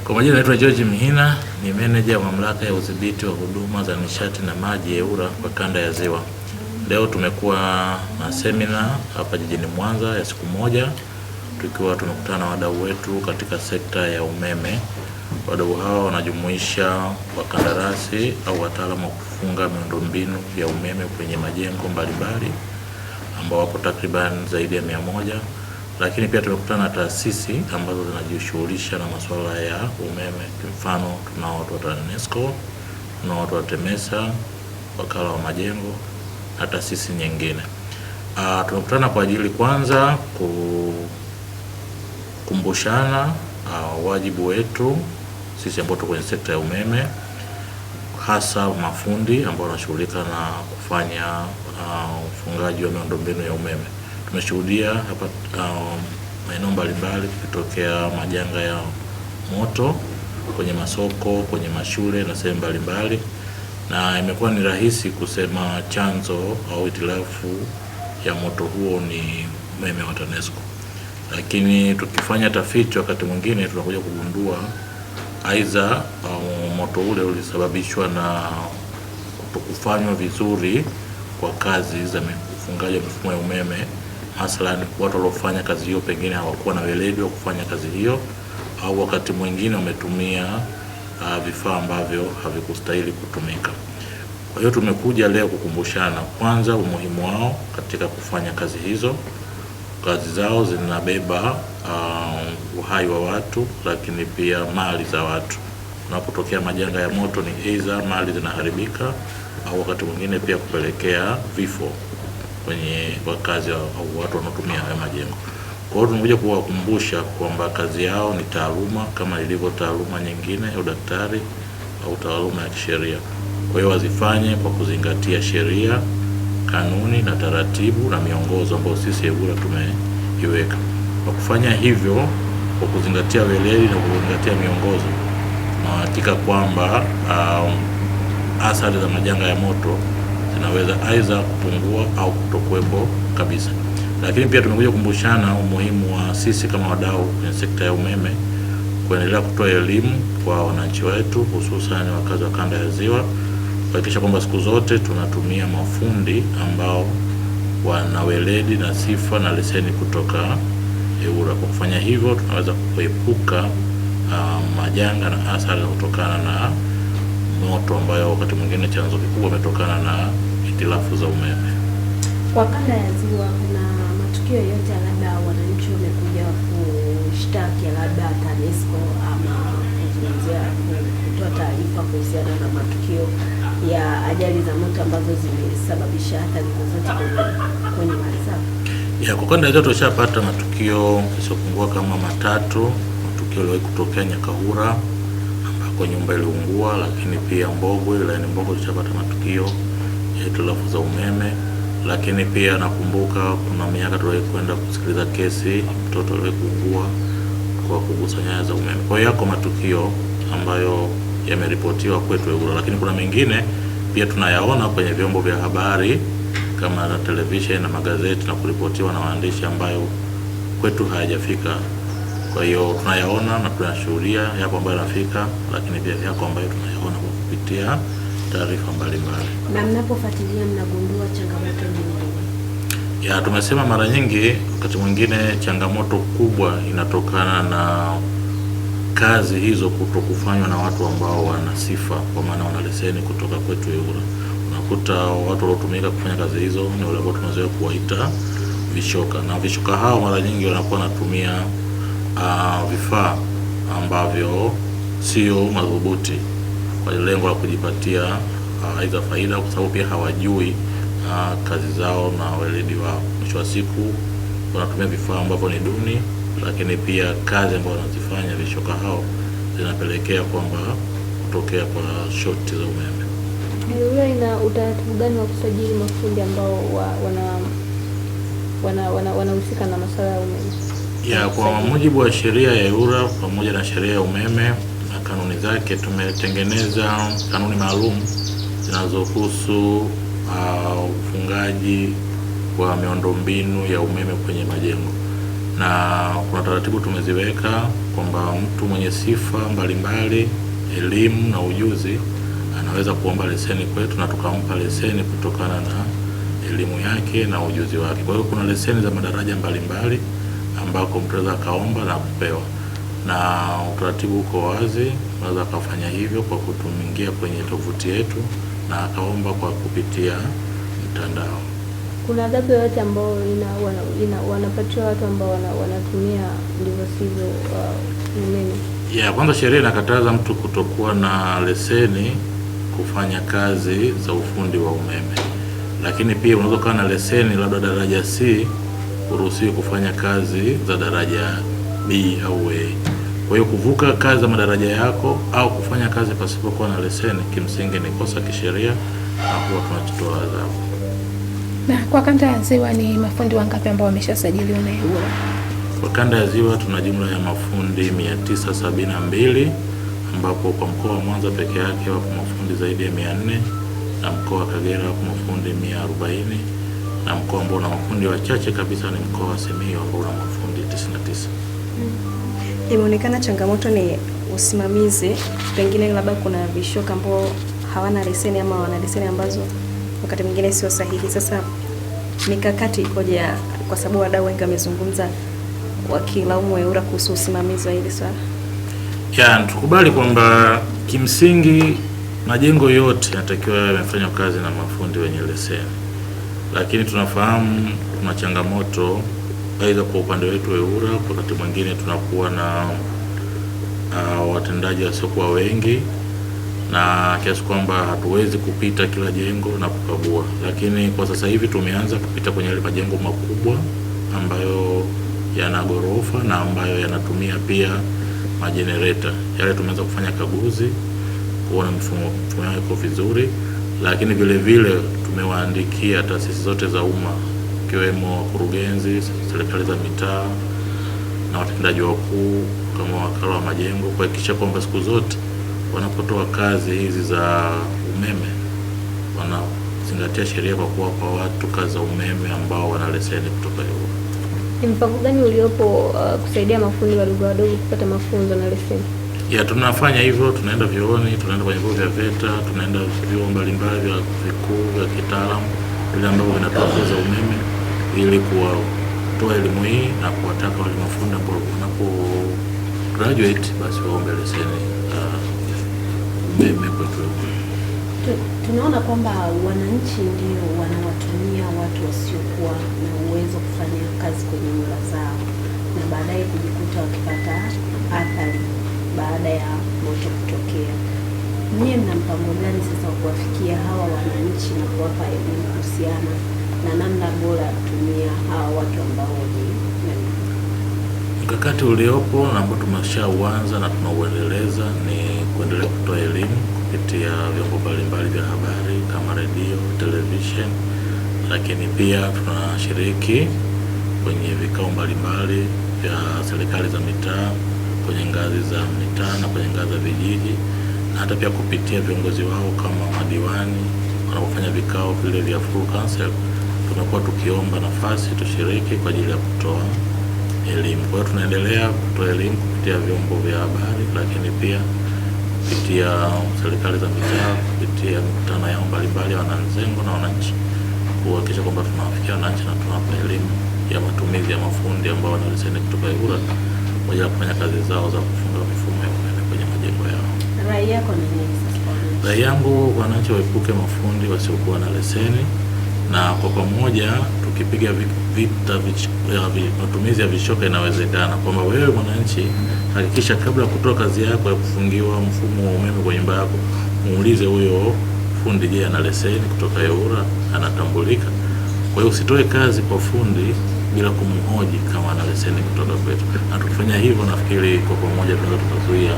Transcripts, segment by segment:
Kwa majina naitwa George Mhina, ni meneja wa mamlaka ya udhibiti wa huduma za nishati na maji EWURA kwa kanda ya Ziwa. Leo tumekuwa na semina hapa jijini Mwanza ya siku moja, tukiwa tumekutana na wadau wetu katika sekta ya umeme. Wadau hao wanajumuisha wakandarasi au wataalamu wa kufunga miundombinu ya umeme kwenye majengo mbalimbali ambao wapo takriban zaidi ya 100. Lakini pia tumekutana na taasisi ambazo zinajishughulisha na masuala ya umeme. Kwa mfano, tunao watu wa TANESCO, tunao watu wa TEMESA, wakala wa majengo na taasisi nyingine. Tumekutana kwa ajili kwanza kukumbushana wajibu wetu sisi ambao tuko kwenye sekta ya umeme, hasa mafundi ambao wanashughulika na kufanya ufungaji wa miundombinu ya umeme. Tumeshuhudia hapa maeneo mbalimbali kutokea majanga ya moto kwenye masoko, kwenye mashule na sehemu mbalimbali, na imekuwa ni rahisi kusema chanzo au hitilafu ya moto huo ni umeme wa TANESCO. Lakini tukifanya tafiti, wakati mwingine tunakuja kugundua aidha moto ule ulisababishwa na kutokufanywa vizuri kwa kazi za ufungaji wa mifumo ya umeme. Mathalan, watu waliofanya kazi hiyo pengine hawakuwa na weledi wa kufanya kazi hiyo, au wakati mwingine wametumia vifaa ambavyo havikustahili kutumika. Kwa hiyo tumekuja leo kukumbushana kwanza umuhimu wao katika kufanya kazi hizo. Kazi zao zinabeba uhai wa watu, lakini pia mali za watu. Unapotokea majanga ya moto, ni aidha mali zinaharibika au wakati mwingine pia kupelekea vifo kwenye wakazi au watu wanaotumia haya majengo. Kwa hiyo tumekuja kuwakumbusha kwamba kazi yao ni taaluma kama ilivyo taaluma nyingine ya udaktari au taaluma ya kisheria. Kwa hiyo wazifanye kwa kuzingatia sheria, kanuni na taratibu na miongozo ambayo sisi EWURA tumeiweka. Kwa kufanya hivyo, kwa kuzingatia weledi na kuzingatia miongozo, na hakika kwamba athari za majanga ya moto zinaweza aidha kupungua au kutokuwepo kabisa. Lakini pia tumekuja kukumbushana umuhimu wa sisi kama wadau kwenye sekta ya umeme kuendelea kutoa elimu kwa wananchi wetu, hususan wakazi wa kanda ya Ziwa, kuhakikisha kwamba siku zote tunatumia mafundi ambao wana weledi na sifa na leseni kutoka EWURA. Kwa kufanya hivyo, tunaweza kuepuka majanga na athari kutokana na moto ambayo wakati mwingine chanzo kikubwa umetokana na hitilafu za umeme. Kwa kanda ya Ziwa, kuna matukio yote labda wananchi wamekuja kushtaki labda TANESCO ama kuzungumzia kutoa taarifa kuhusiana na matukio ya ajali za moto ambazo zimesababisha athari zozote kwenye mali zao? Kwa kanda ya Ziwa tulishapata matukio yasiyopungua kama 3. Matukio yaliwahi kutokea Nyakahura ambako nyumba iliungua, lakini pia Mbogwe, wilayani Mbogwe tulishapata matukio ya hitilafu za umeme. Lakini pia nakumbuka kuna miaka tuliwahi kwenda kusikiliza kesi mtoto aliwahi kuungua kwa kugusa nyaya za umeme. Kwa hiyo yako matukio ambayo yameripotiwa kwetu EWURA, lakini kuna mengine pia tunayaona kwenye vyombo vya habari kama na televisheni na magazeti na kuripotiwa na waandishi ambayo kwetu hayajafika. Kwa hiyo tunayaona na tunashuhudia yapo ambayo yanafika, lakini pia yako ambayo tunayaona kwa kupitia taarifa mbalimbali. Na mnapofuatilia mnagundua changamoto nyingi? Tumesema mara nyingi wakati mwingine changamoto kubwa inatokana na kazi hizo kutokufanywa na watu ambao wana sifa, kwa maana wana leseni kutoka kwetu EWURA. Unakuta watu waliotumika kufanya kazi hizo ni wale ambao tunazoea kuwaita vishoka, na vishoka hao mara nyingi wanakuwa wanatumia vifaa ambavyo sio madhubuti kwa lengo la kujipatia aidha faida, kwa sababu pia hawajui kazi zao na weledi wao. Mwisho wa siku wanatumia vifaa ambavyo ni duni, lakini pia kazi ambazo wanazifanya vishoka hao zinapelekea kwamba kutokea kwa shoti za umeme. EWURA ina utaratibu gani wa kusajili mafundi ambao wanahusika na masuala ya umeme? Kwa mujibu wa sheria ya EWURA pamoja na sheria ya umeme na kanuni zake, tumetengeneza kanuni maalum zinazohusu ufungaji wa miundombinu ya umeme kwenye majengo, na kuna taratibu tumeziweka kwamba mtu mwenye sifa mbalimbali, elimu na ujuzi anaweza kuomba leseni kwetu na tukampa leseni kutokana na elimu yake na ujuzi wake. Kwa hiyo kuna leseni za madaraja mbalimbali ambako mtu anaweza akaomba na kupewa, na utaratibu uko wazi. Unaweza akafanya hivyo kwa kutumingia kwenye tovuti yetu na akaomba kwa kupitia mtandao. Kuna adhabu yoyote ambao wanapatiwa watu ambao wanatumia ndivyo sivyo umeme? Kwanza sheria inakataza mtu kutokuwa na leseni kufanya kazi za ufundi wa umeme, lakini pia unaweza kuwa na leseni labda daraja C, uruhusiwi kufanya kazi za daraja B au A. Kwa hiyo kuvuka kazi za madaraja yako au kufanya kazi pasipokuwa na leseni kimsingi ni kosa kisheria na huwa tunachukua adhabu. Na kwa kanda ya Ziwa ni mafundi wangapi ambao wameshasajiliwa na EWURA? Kwa kanda ya Ziwa tuna jumla ya mafundi 972 ambapo kwa mkoa wa Mwanza peke yake wapo mafundi zaidi ya 400 na mkoa wa Kagera wapo mafundi 140 na mkoa ambao una mafundi wachache kabisa ni mkoa wa Simiyu ambao una mafundi 99. Imeonekana changamoto ni usimamizi, pengine labda kuna vishoka ambao hawana leseni ama wana leseni ambazo wakati mwingine sio sahihi. Sasa mikakati ikoje, kwa sababu wadau wengi wamezungumza wakilaumu EWURA kuhusu usimamizi wa hili swala? Tukubali kwamba kimsingi majengo yote yanatakiwa yamefanywa kazi na mafundi wenye leseni, lakini tunafahamu kuna changamoto aidha kwa upande wetu EWURA. Wakati mwingine tunakuwa na watendaji wasiokuwa wengi na kiasi kwamba hatuwezi kupita kila jengo na kukagua, lakini kwa sasa hivi tumeanza kupita kwenye yale majengo makubwa ambayo yana ghorofa na ambayo yanatumia pia majenereta. Yale tumeanza kufanya kaguzi kuona mfumo wako vizuri, lakini vile vile tumewaandikia taasisi zote za umma ikiwemo wakurugenzi, serikali za mitaa na watendaji wakuu kama wakala wa majengo kuhakikisha kwamba siku zote wanapotoa kazi hizi za umeme wanazingatia sheria kwa kuwapa watu kazi za umeme ambao wana leseni kutoka EWURA. Ni mpango gani uliopo kusaidia mafundi wadogo wadogo kupata mafunzo na leseni? Tunafanya hivyo, tunaenda vyuoni, tunaenda kwenye vyuo vya VETA, tunaenda vyuo mbalimbali vya vikuu vya kitaalamu vile ambavyo vinatoa kozi za umeme ili kutoa elimu hii na kuwataka wale mafundi ambao wanapo graduate basi waombe leseni umeme kwetu. Tunaona kwamba wananchi ndio wanawatumia watu wasiokuwa na uwezo kufanya kazi kwenye nyumba zao na baadaye kujikuta wakipata athari baada ya moto kutokea. Mimi mna mpango gani sasa wa kuwafikia hawa wananchi na kuwapa elimu kuhusiana na namna bora ya kutumia hawa watu ambao ni mkakati uliopo na ambao tumeshauanza na tunauendeleza ni kuendelea kutoa elimu kupitia vyombo mbalimbali vya habari kama redio, television, lakini pia tunashiriki kwenye vikao mbalimbali vya serikali za mitaa kwenye ngazi za mitaa na kwenye ngazi za vijiji, na hata pia kupitia viongozi wao kama madiwani wanapofanya vikao vile vya full council, tumekuwa tukiomba nafasi tushiriki kwa ajili ya kutoa elimu. Kwa hiyo tunaendelea kutoa elimu kupitia vyombo vya habari, lakini pia kupitia serikali za mitaa, kupitia mikutano yao mbalimbali ya wananzengo na wananchi, kuhakikisha kwamba tunawafikia wananchi na tunawapa elimu ya matumizi ya mafundi ambao wana leseni kutoka EWURA kwa ajili ya kufanya kazi zao za kufunga mifumo ya umeme kwenye majengo yao. Rai yako ni nini sasa? Rai yangu wananchi waepuke mafundi wasiokuwa na leseni, na kwa pamoja tukipiga vita matumizi ya vishoka inawezekana, kwamba wewe mwananchi hakikisha kabla ya kutoa kazi yako ya kufungiwa mfumo wa umeme kwa nyumba yako muulize huyo fundi, je, ana leseni kutoka EWURA, anatambulika? Kwa hiyo usitoe kazi kwa fundi bila kumhoji kama ana leseni kutoka kwetu. Na tukifanya hivyo, nafikiri kwa pamoja tunaweza tukazuia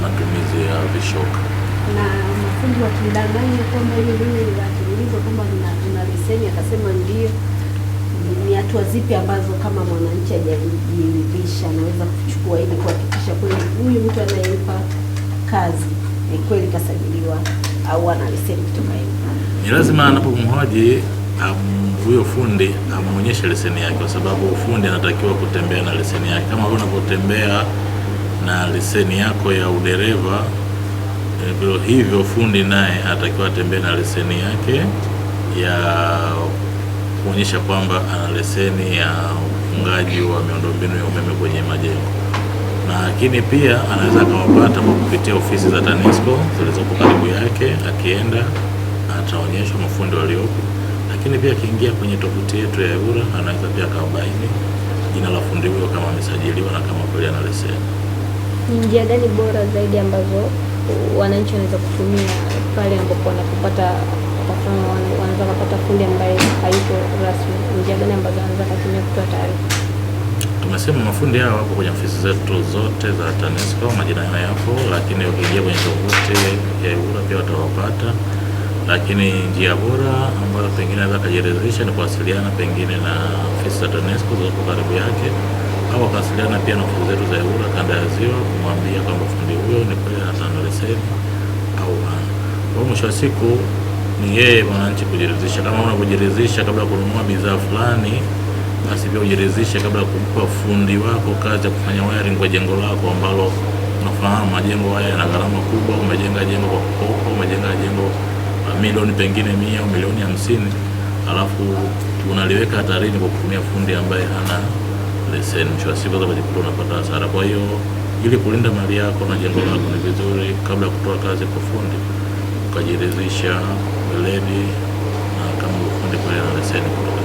matumizi ya vishoka. Na mafundi wakidanganya kwamba hiyo mimi niliulizwa kwamba nina leseni akasema ndio, ni hatua zipi ambazo kama mwananchi hajajiridhisha anaweza kuchukua ili kuhakikisha kweli huyu mtu anayempa kazi ni kweli kasajiliwa au ana leseni kutoka hiyo? Ni lazima anapomhoji huyo fundi amuonyeshe leseni yake, kwa sababu fundi anatakiwa kutembea na leseni yake kama unapotembea na leseni yako ya udereva, hivyo fundi naye atakiwa atembee na leseni yake ya kuonyesha kwamba ana leseni ya ufungaji wa miundombinu ya umeme kwenye majengo. Lakini pia anaweza akawapata kwa kupitia ofisi za TANESCO zilizopo karibu yake, akienda ataonyeshwa mafundi waliopo. Lakini pia akiingia kwenye tovuti yetu ya EWURA anaweza pia akabaini jina la fundi huyo kama amesajiliwa na kama kweli ana leseni. Ni njia gani bora zaidi ambazo wananchi wanaweza kutumia pale ambapo wanapopata, kwa mfano wanaweza kupata fundi ambaye hayuko rasmi? Njia gani ambazo wanaweza kutumia kutoa taarifa? Tumesema mafundi hao wapo kwenye ofisi zetu zote za TANESCO, majina yao yapo, lakini ukiingia kwenye tovuti ya EWURA pia watawapata. Lakini njia bora ambayo pengine anaweza kujiridhisha ni kuwasiliana pengine na ofisi za TANESCO zilizo karibu yake, au kuwasiliana pia na ofisi zetu za EWURA kanda ya Ziwa, kumwambia kwamba fundi huyo ni kweli ana leseni au hana. Kwa mwisho wa siku ni yeye mwananchi kujiridhisha. Kama unajiridhisha kabla ya kununua bidhaa fulani, basi pia ujiridhishe kabla ya kumpa fundi wako kazi ya kufanya wiring kwa jengo lako ambalo unafahamu majengo haya yana gharama kubwa. Umejenga jengo kwa kukopa, umejenga jengo milioni pengine 100 au milioni 50, alafu unaliweka hatarini kwa kutumia fundi ambaye hana leseni. Mwisho wa siku unajikuta unapata hasara. Kwa hiyo ili kulinda mali yako na jengo lako, ni vizuri kabla ya kutoa kazi kwa fundi ukajiridhisha weledi na kama fundi kweli ana leseni kutoka